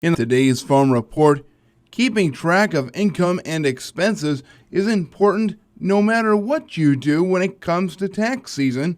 In today's Farm Report, keeping track of income and expenses is important no matter what you do when it comes to tax season.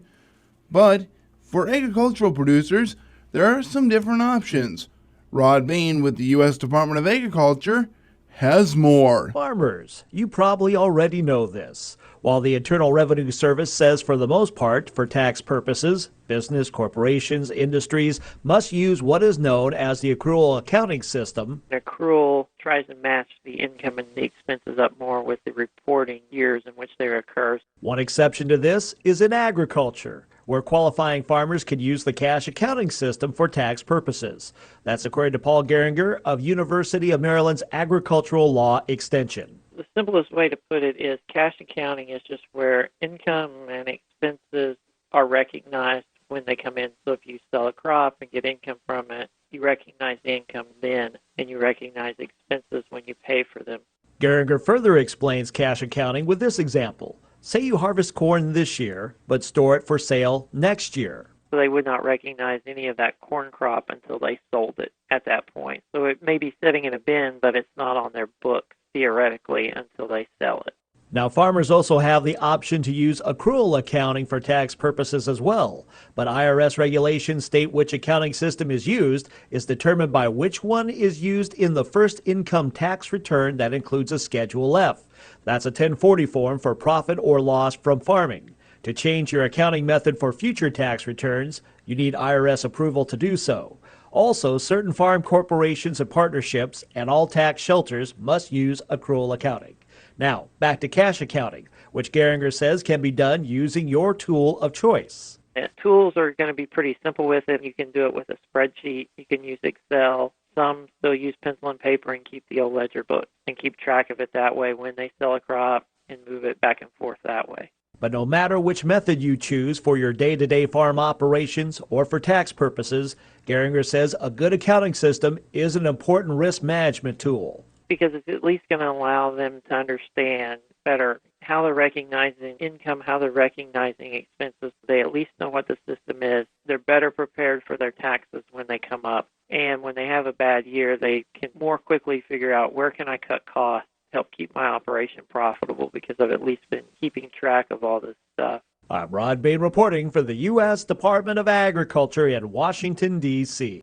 But for agricultural producers, there are some different options. Rod Bain with the U.S. Department of Agriculture has more. Farmers, you probably already know this. While the Internal Revenue Service says for the most part, for tax purposes, business, corporations, industries must use what is known as the accrual accounting system. The accrual tries to match the income and the expenses up more with the reporting years in which they occur. One exception to this is in agriculture, where qualifying farmers can use the cash accounting system for tax purposes. That's according to Paul Geringer of University of Maryland's Agricultural Law Extension. The simplest way to put it is cash accounting is just where income and expenses are recognized when they come in. So if you sell a crop and get income from it, you recognize the income then, and you recognize expenses when you pay for them. Geringer further explains cash accounting with this example. Say you harvest corn this year, but store it for sale next year. So they would not recognize any of that corn crop until they sold it at that point. So it may be sitting in a bin, but it's not on their book theoretically until they sell it. Now, farmers also have the option to use accrual accounting for tax purposes as well, but IRS regulations state which accounting system is used is determined by which one is used in the first income tax return that includes a Schedule F. That's a 1040 form for profit or loss from farming. To change your accounting method for future tax returns, you need IRS approval to do so. Also, certain farm corporations and partnerships and all tax shelters must use accrual accounting. Now, back to cash accounting, which Geringer says can be done using your tool of choice. Tools are going to be pretty simple with it. You can do it with a spreadsheet. You can use Excel. Some still use pencil and paper and keep the old ledger book and keep track of it that way when they sell a crop and move it back and forth that way. But no matter which method you choose for your day-to-day farm operations or for tax purposes, Geringer says a good accounting system is an important risk management tool. Because it's at least going to allow them to understand better how they're recognizing income, how they're recognizing expenses. They at least know what the system is. They're better prepared for their taxes when they come up. And when they have a bad year, they can more quickly figure out where can I cut costs, help keep my operation profitable, because I've at least been keeping track of all this stuff. I'm Rod Bain reporting for the U.S. Department of Agriculture in Washington, D.C.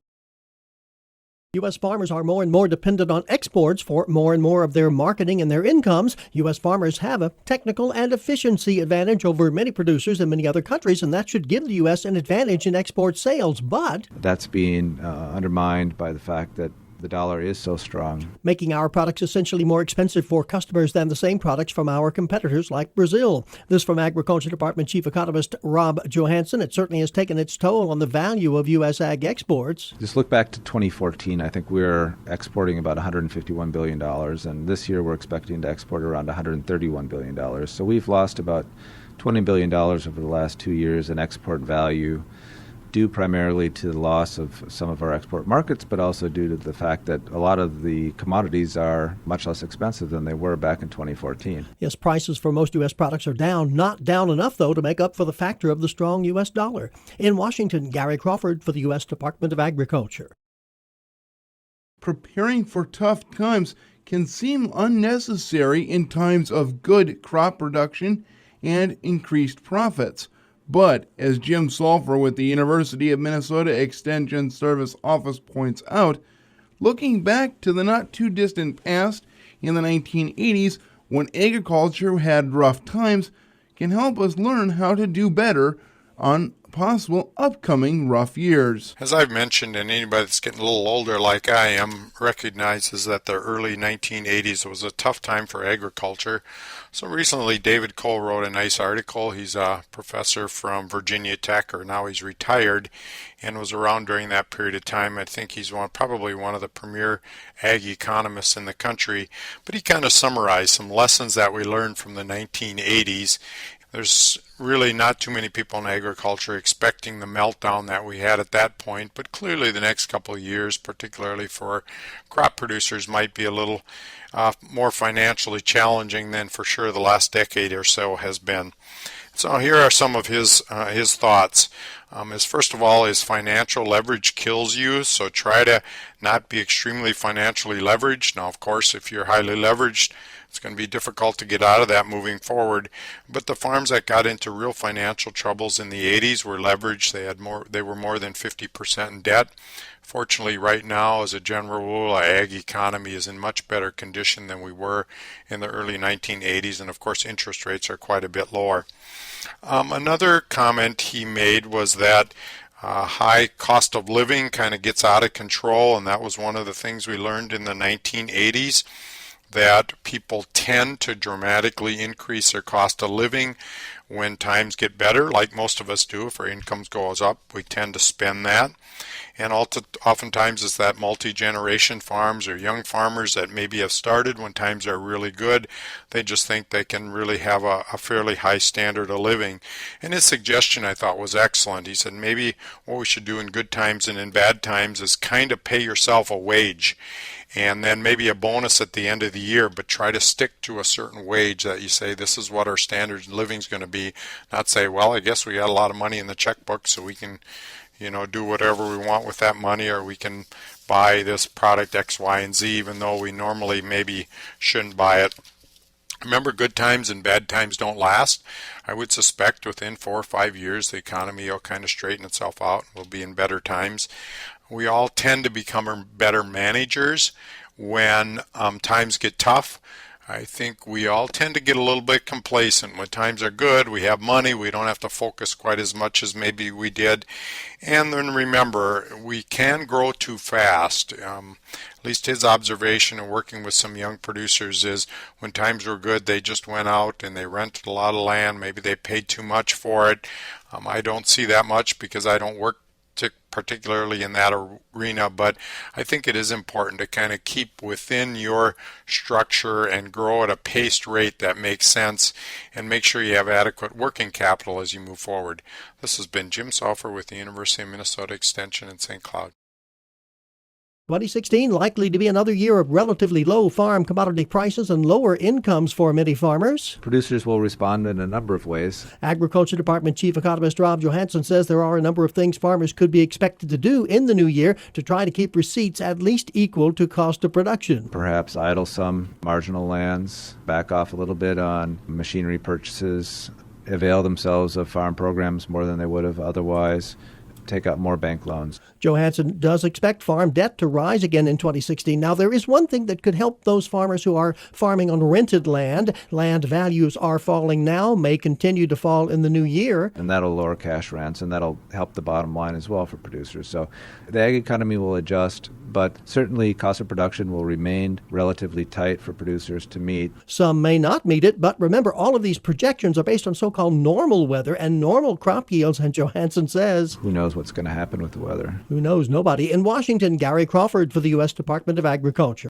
U.S. farmers are more and more dependent on exports for more and more of their marketing and their incomes. U.S. farmers have a technical and efficiency advantage over many producers in many other countries, and that should give the U.S. an advantage in export sales. But that's being undermined by the fact that the dollar is so strong, making our products essentially more expensive for customers than the same products from our competitors like Brazil. This from Agriculture Department Chief Economist Rob Johansson. It certainly has taken its toll on the value of U.S. ag exports. Just look back to 2014. I think we're exporting about $151 billion, and this year we're expecting to export around $131 billion. So we've lost about $20 billion over the last 2 years in export value, due primarily to the loss of some of our export markets, but also due to the fact that a lot of the commodities are much less expensive than they were back in 2014. Yes, prices for most U.S. products are down. Not down enough, though, to make up for the factor of the strong U.S. dollar. In Washington, Gary Crawford for the U.S. Department of Agriculture. Preparing for tough times can seem unnecessary in times of good crop production and increased profits. But, as Jim Sulphur with the University of Minnesota Extension Service Office points out, looking back to the not-too-distant past in the 1980s when agriculture had rough times can help us learn how to do better on possible upcoming rough years. As I've mentioned, and anybody that's getting a little older like I am recognizes that the early 1980s was a tough time for agriculture. So recently David Cole wrote a nice article. He's a professor from Virginia Tech, or now he's retired, and was around during that period of time. I think he's probably one of the premier ag economists in the country. But he kind of summarized some lessons that we learned from the 1980s. There's really not too many people in agriculture expecting the meltdown that we had at that point, but clearly the next couple of years, particularly for crop producers, might be a little more financially challenging than for sure the last decade or so has been. So here are some of his thoughts. First of all, is financial leverage kills you, so try to not be extremely financially leveraged. Now, of course, if you're highly leveraged, it's going to be difficult to get out of that moving forward. But the farms that got into real financial troubles in the 80s were leveraged. They were more than 50% in debt. Fortunately, right now, as a general rule, our ag economy is in much better condition than we were in the early 1980s, and of course, interest rates are quite a bit lower. Another comment he made was that high cost of living kind of gets out of control, and that was one of the things we learned in the 1980s, that people tend to dramatically increase their cost of living when times get better, like most of us do. If our income goes up, we tend to spend that. And oftentimes it's that multi-generation farms or young farmers that maybe have started when times are really good. They just think they can really have a fairly high standard of living. And his suggestion, I thought, was excellent. He said maybe what we should do in good times and in bad times is kind of pay yourself a wage, and then maybe a bonus at the end of the year, but try to stick to a certain wage that you say this is what our standard of living is going to be. Not say, well, I guess we got a lot of money in the checkbook, so we can do whatever we want with that money, or we can buy this product X, Y, and Z, even though we normally maybe shouldn't buy it. Remember, good times and bad times don't last. I would suspect within 4 or 5 years, the economy will kind of straighten itself out. We'll be in better times. We all tend to become better managers when times get tough. I think we all tend to get a little bit complacent. When times are good, we have money, we don't have to focus quite as much as maybe we did. And then remember, we can grow too fast. At least his observation in working with some young producers is when times were good, they just went out and they rented a lot of land. Maybe they paid too much for it. I don't see that much because I don't work particularly in that arena, but I think it is important to kind of keep within your structure and grow at a paced rate that makes sense, and make sure you have adequate working capital as you move forward. This has been Jim Salfer with the University of Minnesota Extension in St. Cloud. 2016 likely to be another year of relatively low farm commodity prices and lower incomes for many farmers. Producers will respond in a number of ways. Agriculture Department Chief Economist Rob Johansson says there are a number of things farmers could be expected to do in the new year to try to keep receipts at least equal to cost of production. Perhaps idle some marginal lands, back off a little bit on machinery purchases, avail themselves of farm programs more than they would have otherwise, take out more bank loans. Johansson does expect farm debt to rise again in 2016. Now, there is one thing that could help those farmers who are farming on rented land. Land values are falling now, may continue to fall in the new year. And that'll lower cash rents, and that'll help the bottom line as well for producers. So the ag economy will adjust, but certainly cost of production will remain relatively tight for producers to meet. Some may not meet it, but remember, all of these projections are based on so-called normal weather and normal crop yields, and Johansson says, who knows what's going to happen with the weather? Who knows? Nobody. In Washington, Gary Crawford for the U.S. Department of Agriculture.